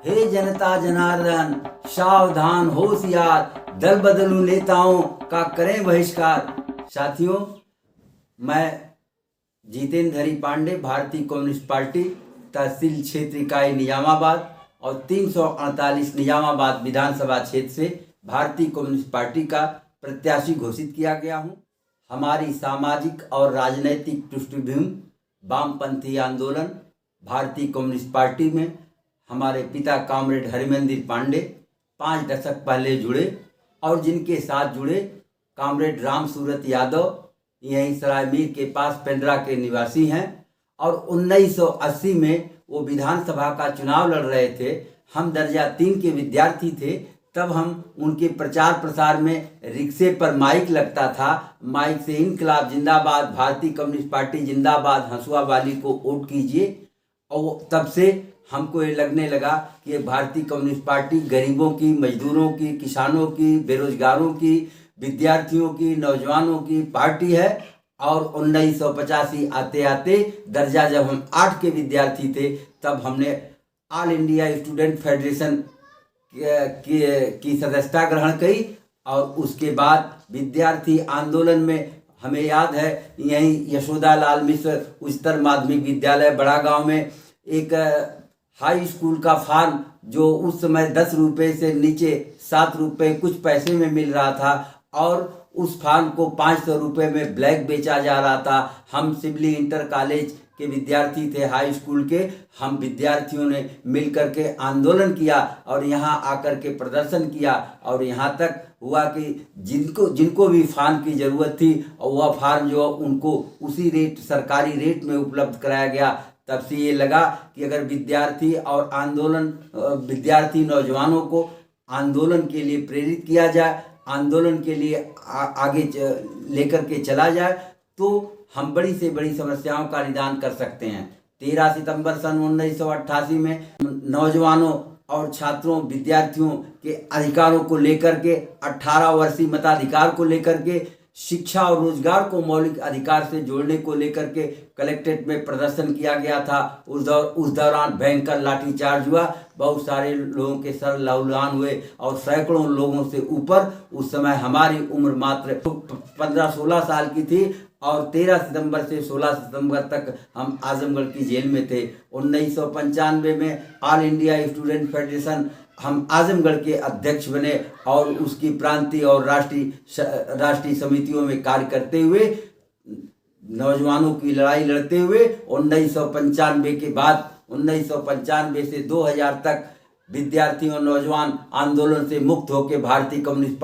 हे जनता जनार्दन, सावधान होशियार, दल बदलू नेताओं का करें बहिष्कार। साथियों, मैं जितेंद्र हरि पांडे, भारतीय कम्युनिस्ट पार्टी तहसील क्षेत्र इकाई निजामाबाद और 348 निजामाबाद विधानसभा क्षेत्र से भारतीय कम्युनिस्ट पार्टी का प्रत्याशी घोषित किया गया हूं। हमारी सामाजिक और राजनैतिक पृष्ठभूमि वामपंथी आंदोलन भारतीय कम्युनिस्ट पार्टी में हमारे पिता कॉमरेड हरिमंदिर पांडे 5 दशक पहले जुड़े और जिनके साथ जुड़े कॉमरेड राम सूरत यादव यहीं सरायमीर के पास पेंड्रा के निवासी हैं और 1980 में वो विधानसभा का चुनाव लड़ रहे थे। हम दर्जा 3 के विद्यार्थी थे। तब हम उनके प्रचार प्रसार में रिक्शे पर माइक लगता था, माइक से इनकलाब जिंदाबाद, भारतीय कम्युनिस्ट पार्टी जिंदाबाद, हंसुआ वाली को वोट कीजिए। और तब से हमको ये लगने लगा कि ये भारतीय कम्युनिस्ट पार्टी गरीबों की, मजदूरों की, किसानों की, बेरोजगारों की, विद्यार्थियों की, नौजवानों की पार्टी है। और 1985 आते आते दर्जा जब हम 8 के विद्यार्थी थे तब हमने ऑल इंडिया स्टूडेंट फेडरेशन की सदस्यता ग्रहण की और उसके बाद विद्यार्थी आंदोलन में हमें याद है यहीं यशोदा लाल मिश्र उच्चतर माध्यमिक विद्यालय बड़ा गांव में एक हाई स्कूल का फॉर्म जो उस समय 10 रुपये से नीचे 7 रुपये कुछ पैसे में मिल रहा था और उस फॉर्म को 500 रुपये में ब्लैक बेचा जा रहा था। हम सिवली इंटर कॉलेज के विद्यार्थी थे, हाई स्कूल के। हम विद्यार्थियों ने मिलकर के आंदोलन किया और यहाँ आकर के प्रदर्शन किया और यहाँ तक हुआ कि जिनको भी फॉर्म की ज़रूरत थी और वह फॉर्म जो उनको उसी रेट सरकारी रेट में उपलब्ध कराया गया। तब से ये लगा कि अगर विद्यार्थी और विद्यार्थी नौजवानों को आंदोलन के लिए प्रेरित किया जाए, आंदोलन के लिए आगे लेकर के चला जाए तो हम बड़ी से बड़ी समस्याओं का निदान कर सकते हैं। 13 सितंबर सन 1988 में नौजवानों और छात्रों, विद्यार्थियों के अधिकारों को लेकर के, 18 वर्षीय मताधिकार को लेकर के, शिक्षा और रोजगार को मौलिक अधिकार से जोड़ने को लेकर के कलेक्ट्रेट में प्रदर्शन किया गया था। उस दौरान भयंकर लाठीचार्ज हुआ, बहुत सारे लोगों के सर लहूलुहान हुए और सैकड़ों लोगों से ऊपर, उस समय हमारी उम्र मात्र 15-16 साल की थी और 13 सितंबर से 16 सितंबर तक हम आजमगढ़ की जेल में थे। 1995 में ऑल इंडिया स्टूडेंट फेडरेशन हम आजमगढ़ के अध्यक्ष बने और उसकी प्रांतीय और राष्ट्रीय समितियों में कार्य करते हुए, नौजवानों की लड़ाई लड़ते हुए 1995 के बाद 1995 से 2000 तक विद्यार्थी और नौजवान आंदोलन से मुक्त होकर भारतीय कम्युनिस्ट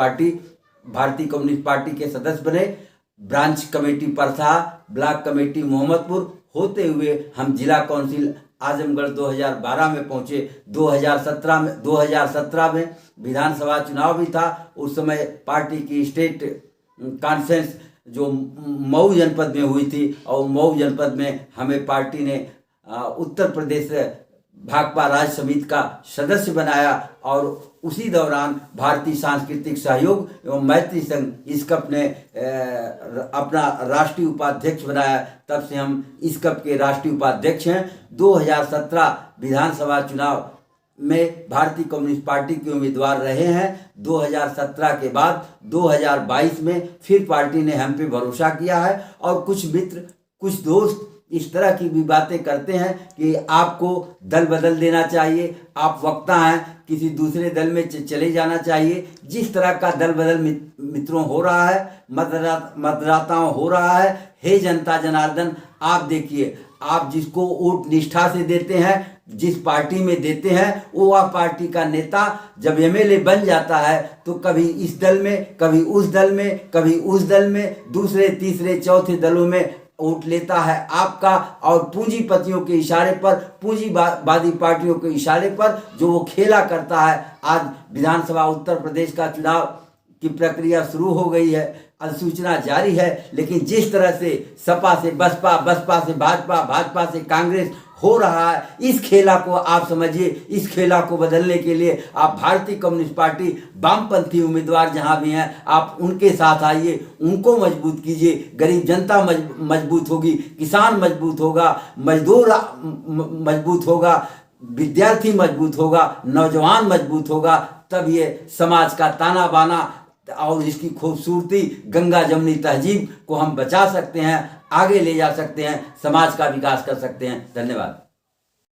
पार्टी के सदस्य बने। Branch committee Parsa, block committee Mohammadpur होते हुए हम जिला काउंसिल आजमगढ़ 2012 में पहुंचे। 2017 में विधानसभा चुनाव भी था। उस समय पार्टी की स्टेट कॉन्फ्रेंस जो मऊ जनपद में हुई थी और मऊ जनपद में हमें पार्टी ने उत्तर प्रदेश भाकपा राज्य समिति का सदस्य बनाया और उसी दौरान भारतीय सांस्कृतिक सहयोग एवं मैत्री संघ इसकप ने अपना राष्ट्रीय उपाध्यक्ष बनाया। तब से हम इसकप के राष्ट्रीय उपाध्यक्ष हैं। 2017 विधानसभा चुनाव में भारतीय कम्युनिस्ट पार्टी के उम्मीदवार रहे हैं। 2017 के बाद 2022 में फिर पार्टी ने हम पे भरोसा किया है और कुछ मित्र, कुछ दोस्त इस तरह की भी बातें करते हैं कि आपको दल बदल देना चाहिए, आप वक्ता हैं, किसी दूसरे दल में चले जाना चाहिए। जिस तरह का दल बदल मित्रों हो रहा है, मतदाताओं हो रहा है, हे जनता जनार्दन, आप देखिए, आप जिसको वोट निष्ठा से देते हैं, जिस पार्टी में देते हैं, वो वह पार्टी का नेता जब एमएलए बन जाता है तो कभी इस दल में, कभी उस दल में, कभी उस दल में, दूसरे तीसरे चौथे दलों में वोट लेता है आपका और पूंजीपतियों के इशारे पर, पूंजीवादी पार्टियों के इशारे पर जो वो खेला करता है। आज विधानसभा उत्तर प्रदेश का चुनाव की प्रक्रिया शुरू हो गई है, अधिसूचना जारी है, लेकिन जिस तरह से सपा से बसपा, बसपा से भाजपा, भाजपा से कांग्रेस हो रहा है, इस खेला को आप समझिए। इस खेला को बदलने के लिए आप भारतीय कम्युनिस्ट पार्टी वामपंथी उम्मीदवार जहां भी हैं, आप उनके साथ आइए, उनको मजबूत कीजिए। गरीब जनता मजबूत होगी, किसान मजबूत होगा, मजदूर मजबूत होगा, विद्यार्थी मजबूत होगा, नौजवान मजबूत होगा, तब ये समाज का ताना बाना और इसकी खूबसूरती गंगा जमुनी तहजीब को हम बचा सकते हैं, आगे ले जा सकते हैं, समाज का विकास कर सकते हैं। धन्यवाद।